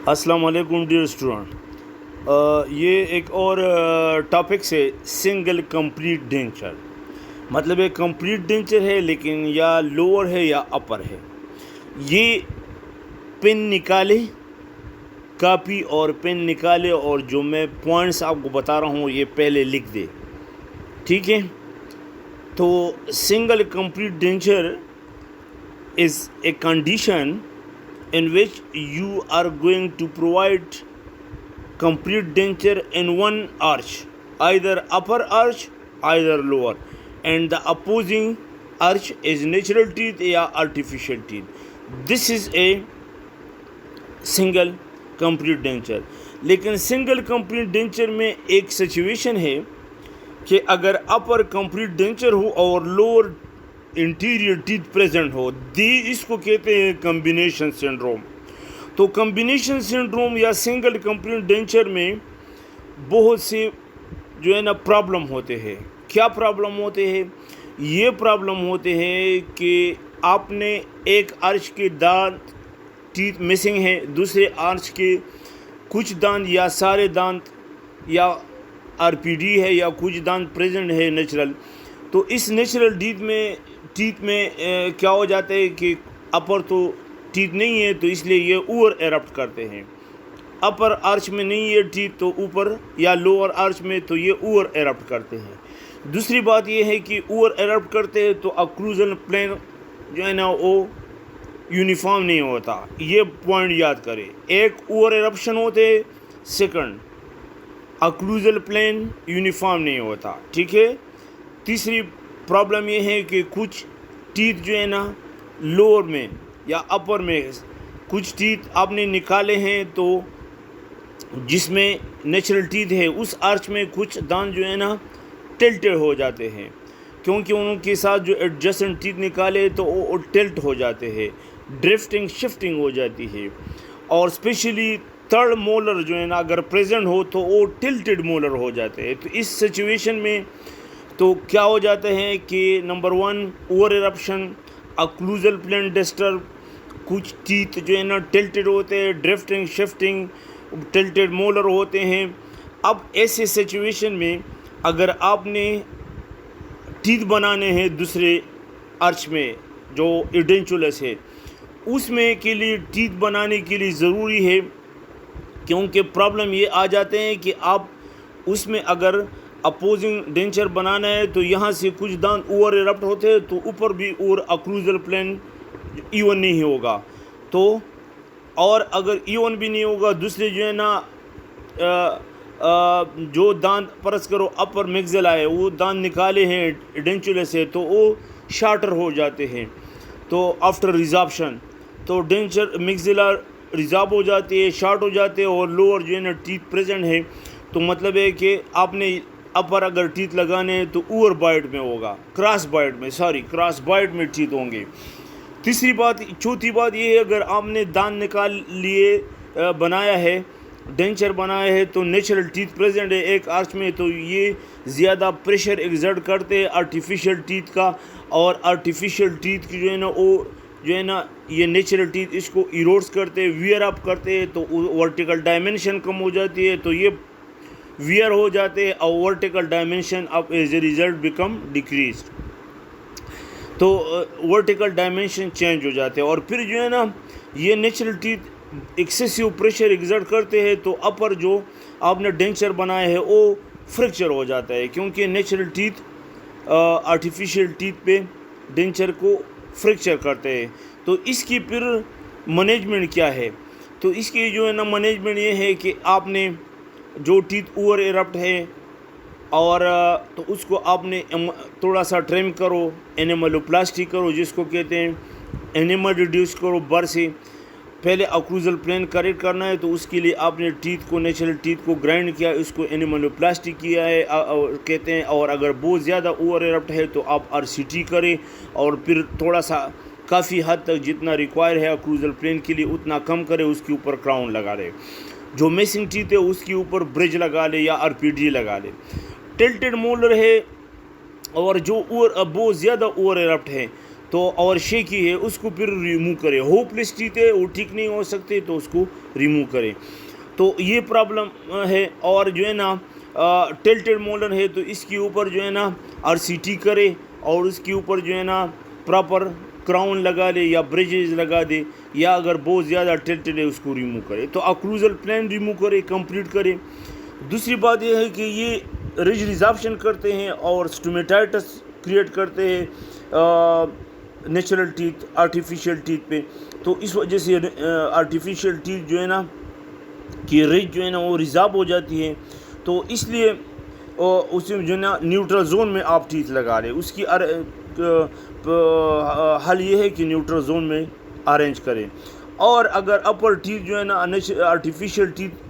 السلام علیکم dear student, یہ ایک اور ٹاپک سے سنگل کمپلیٹ ڈینچر، مطلب ایک کمپلیٹ ڈینچر ہے لیکن یا لوور ہے یا اپر ہے۔ یہ پن نکالے، کاپی اور پن نکالے اور جو میں پوائنٹس آپ کو بتا رہا ہوں یہ پہلے لکھ دے، ٹھیک ہے؟ تو single complete denture is a condition in which you are going to provide complete denture in one arch, either upper arch, either lower, and the opposing arch is natural teeth or artificial teeth. This is a single complete denture. لیکن single complete denture میں ایک situation ہے کہ اگر upper complete denture ہو اور lower interior teeth present ہو، اس کو کہتے ہیں کمبینیشن سنڈروم۔ تو کمبینیشن سنڈروم یا سنگل کمپلیٹ ڈینچر میں بہت سے جو ہے نا پرابلم ہوتے ہیں۔ کیا پرابلم ہوتے ہیں؟ یہ پرابلم ہوتے ہیں کہ آپ نے ایک آرچ کے دانت ٹیتھ مسنگ ہے، دوسرے آرچ کے کچھ دانت یا سارے دانت یا آر پی ڈی ہے یا کچھ دانت پریزنٹ ہے نیچرل۔ تو اس نیچرل ٹیتھ میں کیا ہو جاتا ہے کہ اپر تو ٹیتھ نہیں ہے تو اس لیے یہ اوور ایرپٹ کرتے ہیں، اپر آرچ میں نہیں ہے ٹیتھ تو اوپر یا لوور آرچ میں تو یہ اوور ایرپٹ کرتے ہیں۔ دوسری بات یہ ہے کہ اوور ایرپٹ کرتے ہیں تو اکلوژن پلین جو ہے نا وہ یونیفارم نہیں ہوتا، یہ پوائنٹ یاد کرے۔ ایک اوور ایرپشن ہوتے، سیکنڈ اکلوژن پلین یونیفارم نہیں ہوتا، ٹھیک ہے؟ تیسری پرابلم یہ ہے کہ کچھ ٹیتھ جو ہے نا لوور میں یا اپر میں کچھ ٹیتھ آپ نے نکالے ہیں تو جس میں نیچرل ٹیتھ ہے اس آرچ میں کچھ دانت جو ہے نا ٹلٹڈ ہو جاتے ہیں، کیونکہ ان کے ساتھ جو ایڈجسٹنٹ ٹیتھ نکالے تو وہ ٹلٹ ہو جاتے ہیں، ڈرفٹنگ شفٹنگ ہو جاتی ہے۔ اور اسپیشلی تھرڈ مولر جو ہے نا اگر پریزنٹ ہو تو وہ ٹلٹڈ مولر ہو جاتے ہیں۔ تو اس سچویشن میں تو کیا ہو جاتا ہے کہ number 1 over eruption, اکلوژل plane disturb, کچھ ٹیتھ جو ہے نا ٹلٹڈ ہوتے ہیں، ڈرفٹنگ شفٹنگ، ٹلٹڈ مولر ہوتے ہیں۔ اب ایسے سچویشن میں اگر آپ نے ٹیتھ بنانے ہیں دوسرے آرچ میں جو ایڈینچولس ہے اس میں کے لیے ٹیتھ بنانے کے لیے ضروری ہے، کیونکہ پرابلم یہ آ جاتے ہیں کہ آپ اس میں اگر اپوزنگ ڈینچر بنانا ہے تو یہاں سے کچھ دانت اوور ایرپٹ ہوتے ہیں تو اوپر بھی اور اکلوژل پلین ایون نہیں ہوگا، تو اور اگر ایون بھی نہیں ہوگا دوسرے جو ہے نا جو دانت پرس کرو اپر میگزل آئے وہ دانت نکالے ہیں ڈینچولس سے تو وہ شارٹر ہو جاتے ہیں، تو آفٹر ریزابشن تو ڈینچر میگزلا ریزاب ہو جاتی ہے، شارٹ ہو جاتے ہیں اور لوور جو ہے نا ٹیتھ پریزنٹ ہے، تو مطلب ہے کہ آپ نے اپر اگر ٹیتھ لگانے ہیں تو اوور بائٹ میں ہوگا، کراس بائٹ میں ٹیتھ ہوں گے۔ چوتھی بات یہ ہے اگر آپ نے دانت نکال لیے بنایا ہے ڈینچر بنایا ہے تو نیچرل ٹیتھ پریزنٹ ہے ایک آرچ میں تو یہ زیادہ پریشر ایگزرٹ کرتے ہیں آرٹیفیشل ٹیتھ کا، اور آرٹیفیشل ٹیتھ کی جو ہے نا وہ جو ہے نا یہ نیچرل ٹیتھ اس کو ایروڈس کرتے ویئر اپ کرتے ہیں تو ورٹیکل ڈائمنشن کم ہو جاتی ہے، تو یہ ویئر ہو جاتے ہیں اور ورٹیکل ڈائمنشن اب as a result become decreased, تو ورٹیکل ڈائمنشن چینج ہو جاتے ہیں۔ اور پھر جو ہے نا یہ نیچرل ٹیتھ ایکسیسیو پریشر ایگزرٹ کرتے ہیں تو اپر جو آپ نے ڈینچر بنایا ہے وہ فریکچر ہو جاتا ہے، کیونکہ نیچرل ٹیتھ آرٹیفیشل ٹیتھ پہ ڈینچر کو فریکچر کرتے ہیں۔ تو اس کی پھر مینجمنٹ کیا ہے؟ تو اس کی جو ہے نا مینجمنٹ یہ ہے کہ آپ نے جو ٹیتھ اوور ایرپٹ ہے اور تو اس کو آپ نے تھوڑا سا ٹرم کرو، اینیملوپلاسٹی کرو جس کو کہتے ہیں، اینیمل ریڈیوس کرو بر سے، پہلے اکلوژل پلین کریکٹ کرنا ہے تو اس کے لیے آپ نے ٹیتھ کو نیچرل ٹیتھ کو گرائنڈ کیا، اس کو اینیملوپلاسٹی کیا ہے کہتے ہیں، اور اگر بہت زیادہ اوور ایرپٹ ہے تو آپ آر سی ٹی کریں اور پھر تھوڑا سا کافی حد تک جتنا ریکوائر ہے اکلوژل پلین کے لیے اتنا کم کرے، اس کے اوپر کراؤن لگا لے، جو میسنگ ٹیتھ ہے اس کے اوپر برج لگا لے یا آر پی ڈی لگا لے۔ ٹلٹڈ مولر ہے اور جو بہت زیادہ اوور ایرپٹ ہے تو اور شیکی ہے اس کو پھر ریموو کرے. ہوپلیس ٹیتھ ہے وہ ٹھیک نہیں ہو سکتے تو اس کو ریموو کرے. تو یہ پرابلم ہے. اور جو ہے نا ٹلٹڈ مولر ہے تو اس کے اوپر جو ہے نا آر سی ٹی کرے اور اس کے اوپر جو ہے نا پراپر کراؤن لگا لے یا بریجز لگا دے, یا اگر بہت زیادہ ٹلٹڈ ہے اس کو ریموو کرے. تو اکلوزل پلین ریموو کرے, کمپلیٹ کرے. دوسری بات یہ ہے کہ یہ رج ریزارپشن کرتے ہیں اور سٹومیٹائٹس کریٹ کرتے ہیں نیچرل ٹیتھ آرٹیفیشیل ٹیتھ پہ. تو اس وجہ سے آرٹیفیشیل ٹیتھ جو ہے نا کہ رج جو ہے نا وہ ریزارب ہو جاتی ہے. تو اس لیے اس میں جو ہے نا نیوٹرل زون میں آپ ٹیتھ لگا رہے. اس کی حل یہ ہے کہ نیوٹرل زون میں ارینج کریں. اور اگر اپر ٹیتھ جو ہے نا آرٹیفیشیل ٹیتھ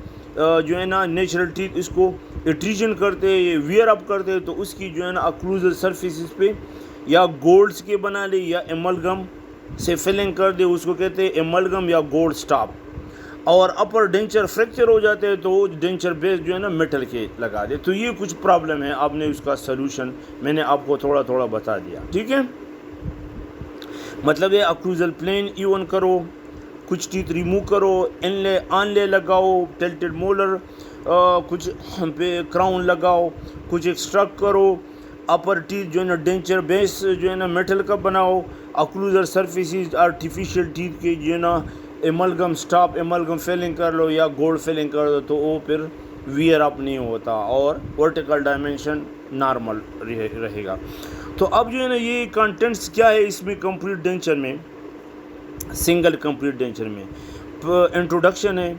جو ہے نا نیچرل ٹیتھ اس کو ایٹریجن کرتے ہیں, ویئر اپ کرتے ہیں, تو اس کی جو ہے نا اکلوزل سرفیسز پہ یا گولڈس کے بنا لے یا ایملگم سے فلنگ کر دے, اس کو کہتے ہیں ایملگم یا گولڈ سٹاپ. اور اپر ڈینچر فریکچر ہو جاتے ہیں تو وہ ڈینچر بیس جو ہے نا میٹل کے لگا دے. تو یہ کچھ پرابلم ہے, آپ نے اس کا سلوشن میں نے آپ کو تھوڑا تھوڑا بتا دیا. ٹھیک ہے, مطلب یہ اکلوزل پلین ایون کرو, کچھ ٹیتھ ریموو کرو, آن لے لگاؤ, ٹلٹڈ مولر کچھ پہ کراؤن لگاؤ, کچھ ایکسٹریکٹ کرو, اپر ٹیتھ جو ہے نا ڈینچر بیس جو ہے نا میٹل کا بناؤ, اکلوزل سرفیسز آرٹیفیشیل ٹیتھ کے جو ہے نا ایملگم سٹاپ ایملگم فیلنگ کر لو یا گولڈ فیلنگ کر دو, تو وہ پھر ویئر اپ نہیں ہوتا اور ورٹیکل ڈائمنشن نارمل رہے گا. تو اب جو ہے نا یہ کنٹینٹس کیا ہے اس میں کمپلیٹ ڈینچر میں, سنگل کمپلیٹ ڈینچر میں انٹروڈکشن ہے.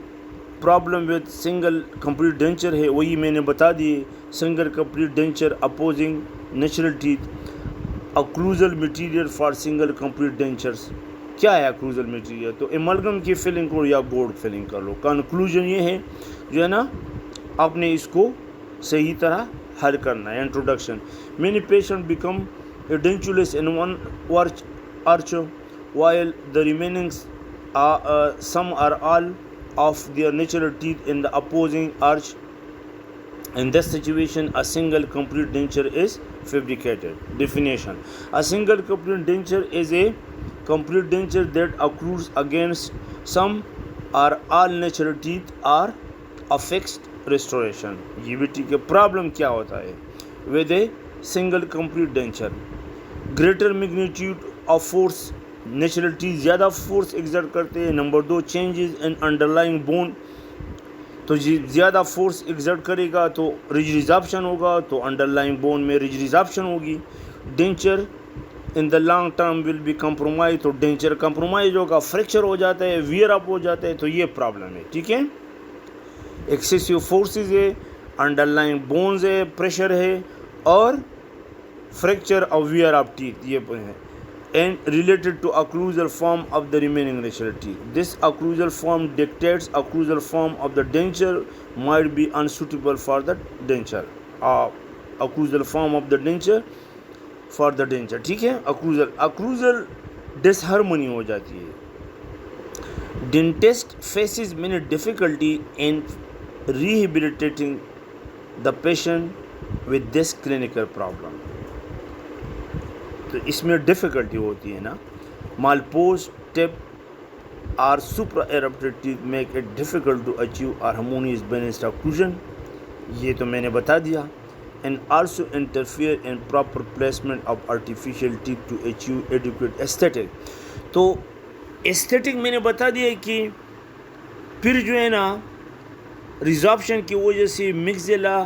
Problem with single complete denture ہے وہی میں نے بتا دیے. Single complete denture opposing natural teeth, occlusal material for single complete dentures. کیا ہے اکلوزل مٹیریل؟ تو ایملگم کی فلنگ کرو یا گولڈ فلنگ کر لو. کنکلوژن یہ ہے جو ہے نا آپ نے اس کو صحیح طرح حل کرنا ہے. Introduction, many patient become edentulous in one arch while the remaining some or all of their natural teeth in the opposing arch. In this situation, a single complete denture is fabricated. Definition: a single complete denture is a complete denture that occurs against some or all natural teeth or a fixed restoration. یہ بھی ٹھیک ہے. Problem کیا ہوتا ہے with a single complete denture? Greater magnitude of force, natural teeth زیادہ force exert کرتے ہیں. Number 2, changes in underlying bone. تو زیادہ فورس ایگزرٹ کرے گا تو رج ریزارپشن ہوگا, تو انڈرلائنگ بون میں رج ریزارپشن ہوگی. Denture in the long term will be compromise, تو ڈینچر کمپرومائز ہوگا, فریکچر ہو جاتا ہے, ویئر اپ ہو جاتا ہے. تو یہ پرابلم ہے. ٹھیک ہے, ایکسیسیو فورسز ہے, انڈرلائنگ بونز ہے, پریشر ہے, اور فریکچر اور ویئر اپ ٹیتھ یہ ہے. And related to occlusal form of the remaining natural teeth. This occlusal form dictates occlusal form of the denture might be unsuitable for the denture. Occlusal form of the denture for the denture. ٹھیک ہے, occlusal disharmony ہو جاتی ہے. Dentist faces many difficulty in rehabilitating the patient with this clinical problem. تو اس میں difficulty ہوتی ہے نا. Malpose tip اور supra erupted teeth make it difficult to achieve harmonious balanced occlusion. یہ تو میں نے بتا دیا. And also interfere in proper placement of artificial teeth to achieve adequate aesthetic. تو ایستھیٹک میں نے بتا دیا کہ پھر جو ہے نا ریزارپشن کی وجہ سے مکزیلا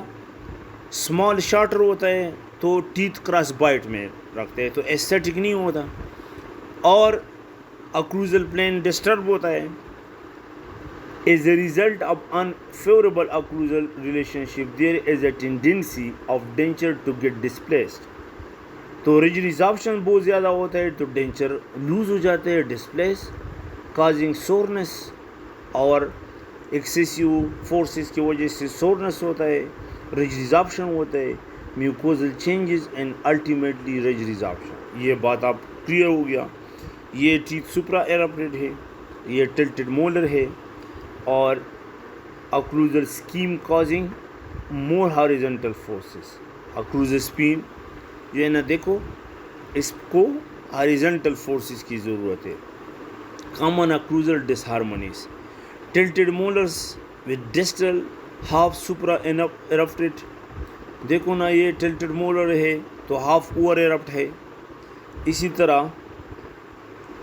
اسمال شارٹر ہوتا ہے تو ٹیتھ کراس بائٹ میں رکھتے ہیں تو ایستھیٹک نہیں ہوتا. اور اکلوزل پلین ڈسٹرب ہوتا ہے. As a result of unfavorable occlusal relationship, there is a tendency of denture to get displaced. تو رج ریزارپشن بہت زیادہ ہوتا ہے تو ڈینچر لوز ہو جاتے ہیں, ڈسپلیس, کازنگ سورنس, اور ایکسیسیو فورسز کی وجہ سے سورنس ہوتا ہے, رج ریزارپشن ہوتا ہے, میوکوزل چینجز اینڈ الٹیمیٹلی رج ریزارپشن. یہ بات آپ کلیئر ہو گیا. یہ ٹیتھ سپرا ایرپٹڈ ہے, یہ ٹلٹڈ مولر ہے, اور occlusal scheme causing more horizontal forces. occlusal scheme جو ہے نا دیکھو اس کو ہاریزنٹل فورسز کی ضرورت ہے. Common occlusal disharmonies. Tilted molars with distal half supra erupted. دیکھو نا یہ ٹلٹڈ مولر ہے تو ہاف اوور ایرپٹ ہے. اسی طرح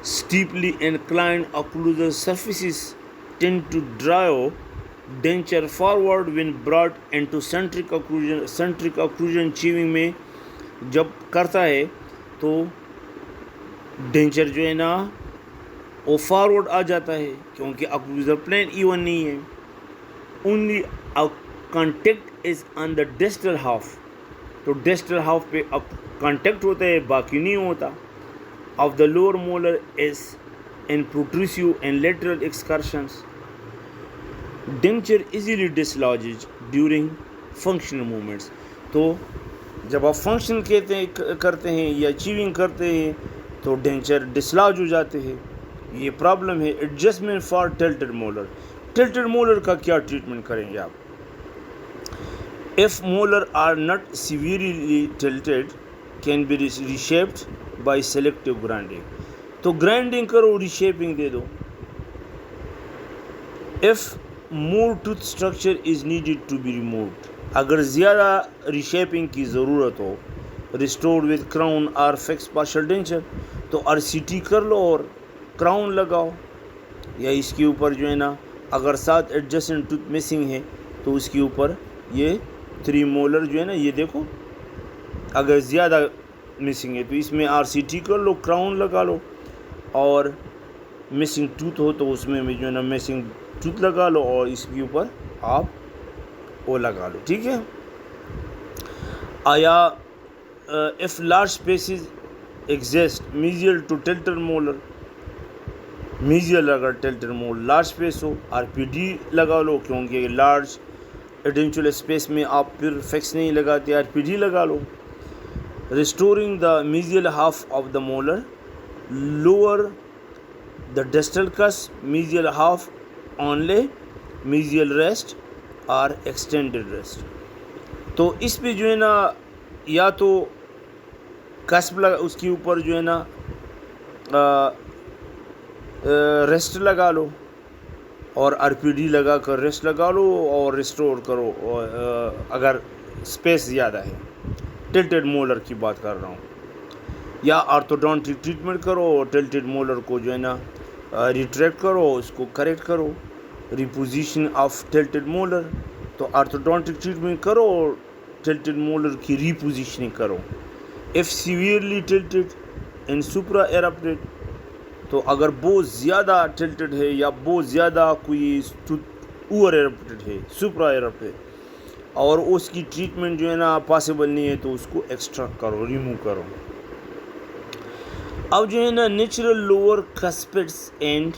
steeply inclined occlusal surfaces tend to drive denture forward when brought into centric occlusion. centric occlusion chewing میں جب کرتا ہے تو ڈینچر جو ہے نا وہ فارورڈ آ جاتا ہے کیونکہ occlusal plane ایون نہیں ہے. only contact is on the distal half. تو distal half پہ کانٹیکٹ ہوتا ہے باقی نہیں ہوتا. of the lower molar is in protrusive and lateral excursions. Denture easily dislodges during functional movements. تو جب آپ فنکشن کرتے ہیں یا چیونگ کرتے ہیں تو ڈینچر ڈسلاج ہو جاتے ہیں. یہ پرابلم ہے. Adjustment for tilted molar. Tilted molar کا کیا ٹریٹمنٹ کریں گے آپ؟ if molar are not severely tilted can be reshaped by selective grinding. تو grinding کرو reshaping they do. if more tooth structure is needed to be removed. اگر زیادہ reshaping کی ضرورت ہو restored with crown or fixed partial denture تو RCT کر لو اور crown لگاؤ. یا اس کے اوپر جو ہے نا اگر 7 adjacent tooth missing ہے تو اس کے اوپر یہ 3 مولر جو ہے نا یہ دیکھو اگر زیادہ مسنگ ہے تو اس میں RCT کر لو کراؤن لگا لو اور مسنگ ٹوتھ ہو تو اس میں جو ہے نا مسنگ ٹوتھ لگا لو اور اس کے اوپر آپ وہ لگا لو. ٹھیک ہے. آیا if large spaces exist mesial to tilted molar. mesial اگر tilted molar large space ہو RPD لگا لو کیونکہ لارج ایڈینچول اسپیس میں آپ پھر فکس نہیں لگاتے RPD لگا لو. restoring the mesial half of the molar, lower the distal cusp, mesial half only, mesial rest or extended rest. تو اس پہ جو ہے نا یا تو کسپ اس کے اوپر جو ہے نا ریسٹ لگا لو اور RPD لگا کر ریسٹ لگا لو اور ریسٹور کرو اگر اسپیس زیادہ ہے. ٹلٹڈ مولر کی بات کر رہا ہوں. یا آرتھوڈونٹک ٹریٹمنٹ کرو ٹلٹڈ مولر کو جو ہے نا ریٹریکٹ کرو اس کو کریکٹ کرو. ریپوزیشن آف ٹلٹڈ مولر تو آرتھوڈونٹک ٹریٹمنٹ کرو اور ٹلٹڈ مولر کی ریپوزیشننگ کرو. if severely tilted in supra erupted تو اگر بہت زیادہ ٹلٹڈ ہے یا بہت زیادہ کوئی اوور ایرپٹڈ ہے سپرا ایرپٹڈ اور اس کی ٹریٹمنٹ جو ہے نا پاسبل نہیں ہے تو اس کو ایکسٹریکٹ کرو ریموو کرو. اب جو ہے نا نیچرل لوور کسپٹس اینڈ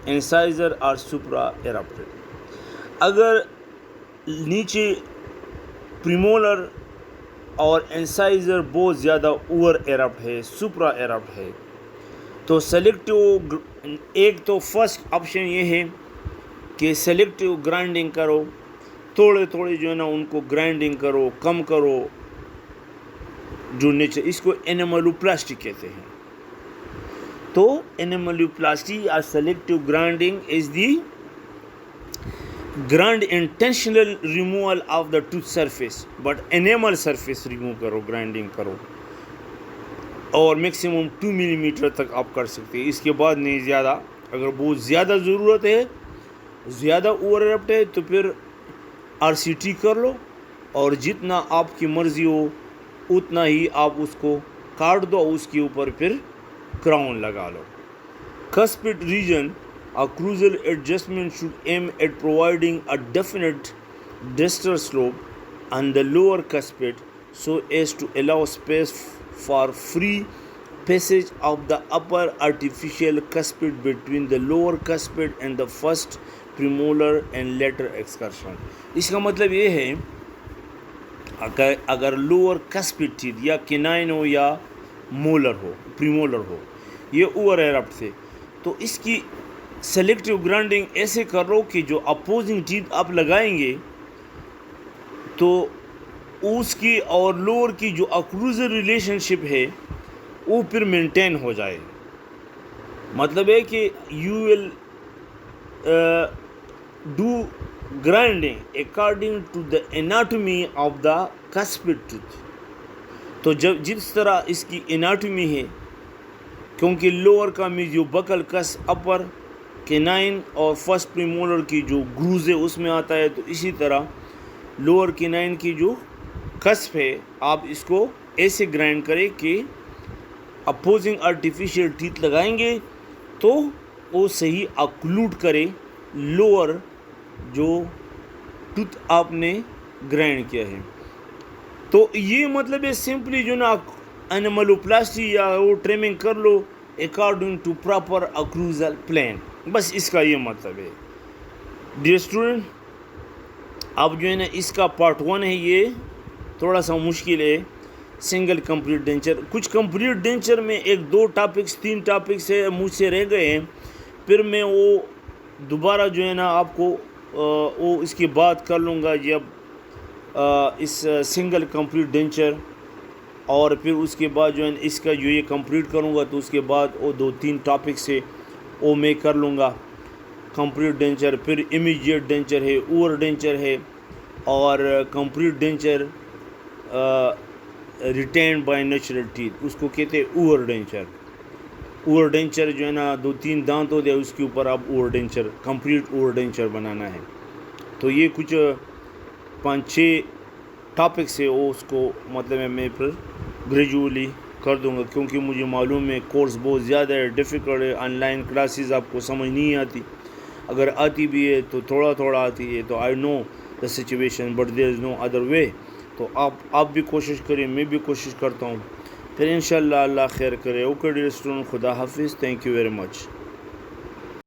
انسائزر آر سپرا ایرپٹڈ. اگر نیچے پریمولر اور انسائزر بہت زیادہ اوور ایرپٹ ہے سپرا ایرپٹ ہے تو سلیکٹیو ایک تو فرسٹ آپشن یہ ہے کہ سلیکٹیو گرائنڈنگ کرو. تھوڑے تھوڑے جو ہے نا ان کو گرائنڈنگ کرو کم کرو جو نیچر اس کو انیملوپلاسٹی کہتے ہیں. تو انیملوپلاسٹی اور selective grinding is the grind intentional removal of the tooth surface but animal surface remove کرو گرائنڈنگ کرو اور میکسیمم 2 ملی میٹر تک آپ کر سکتے ہیں. اس کے بعد نہیں زیادہ. اگر بہت زیادہ ضرورت ہے زیادہ اوور ایرپٹ ہے تو پھر RCT کر لو اور جتنا آپ کی مرضی ہو اتنا ہی آپ اس کو کاٹ دو اس کے اوپر پھر کراؤن لگا لو. Cuspid region occlusal adjustment should aim at providing a definite distal slope on the lower cuspid so as to allow space for free passage of the upper artificial cuspid between the lower cuspid and the first premolar and later excursion. اس کا مطلب یہ ہے اگر lower کسپڈ teeth یا کینائن ہو یا molar ہو پریمولر ہو یہ over ایرپٹ تھے تو اس کی سلیکٹیو گرائنڈنگ ایسے کر لو کہ جو اپوزنگ ٹیتھ آپ لگائیں گے تو اس کی اور لوور کی جو اوکلوزل ریلیشن شپ ہے وہ پھر مینٹین ہو جائے. مطلب ہے کہ you will do grinding according to the anatomy of the cusped tooth. تو جس طرح اس کی اناٹمی ہے، کیونکہ لوور کا میں جو بکل کس اپر کینائن اور فرسٹ پریمولر کی جو گروز ہے اس میں آتا ہے، تو اسی طرح لوور کینائن کی جو کسپ ہے آپ اس کو ایسے گرائنڈ کریں کہ اپوزنگ آرٹیفیشیل ٹیتھ لگائیں گے تو وہ صحیح اکلوڈ کرے لوور جو ٹوتھ آپ نے گرائنڈ کیا ہے. تو یہ مطلب ہے سمپلی جو نا انیملوپلاسٹی یا وہ ٹریمنگ کر لو اکارڈنگ ٹو پراپر اکلوزل پلان، بس اس کا یہ مطلب ہے. ڈیئر اسٹوڈنٹ، اب جو ہے نا اس کا پارٹ 1 ہے، یہ تھوڑا سا مشکل ہے. سنگل کمپلیٹ ڈینچر، کچھ کمپلیٹ ڈینچر میں 1-2 ٹاپکس 3 ٹاپکس ہے مجھ سے رہ گئے ہیں، پھر میں وہ دوبارہ جو ہے نا آپ کو وہ اس کی بات کر لوں گا جب اس سنگل کمپلیٹ ڈینچر، اور پھر اس کے بعد جو ہے اس کا جو یہ کمپلیٹ کروں گا تو اس کے بعد وہ 2-3 ٹاپکس ہے وہ میں کر لوں گا. کمپلیٹ ڈینچر، پھر امیجیٹ ڈینچر ہے، اوور ڈینچر ہے، اور complete denture retained by natural teeth, اس کو کہتے ہیں اوور ڈینچر. اوور ڈینچر جو ہے نا 2-3 دانت ہوتے ہیں اس کے اوپر آپ اوور ڈینچر، کمپلیٹ اوور ڈینچر بنانا ہے. تو یہ کچھ 5-6 ٹاپکس ہے، وہ اس کو مطلب میں پھر گریجولی کر دوں گا، کیونکہ مجھے معلوم ہے کورس بہت زیادہ ہے، ڈیفیکلٹ ہے. آن لائن کلاسز آپ کو سمجھ نہیں آتی، اگر آتی بھی ہے تو تھوڑا آتی ہے. تو I know the situation but there is no other way. تو آپ بھی کوشش کریں، میں بھی کوشش کرتا ہوں، پھر انشاءاللہ اللہ خیر کرے. اوکے ڈیئر اسٹوڈنٹ، خدا حافظ، تھینک یو ویری مچ.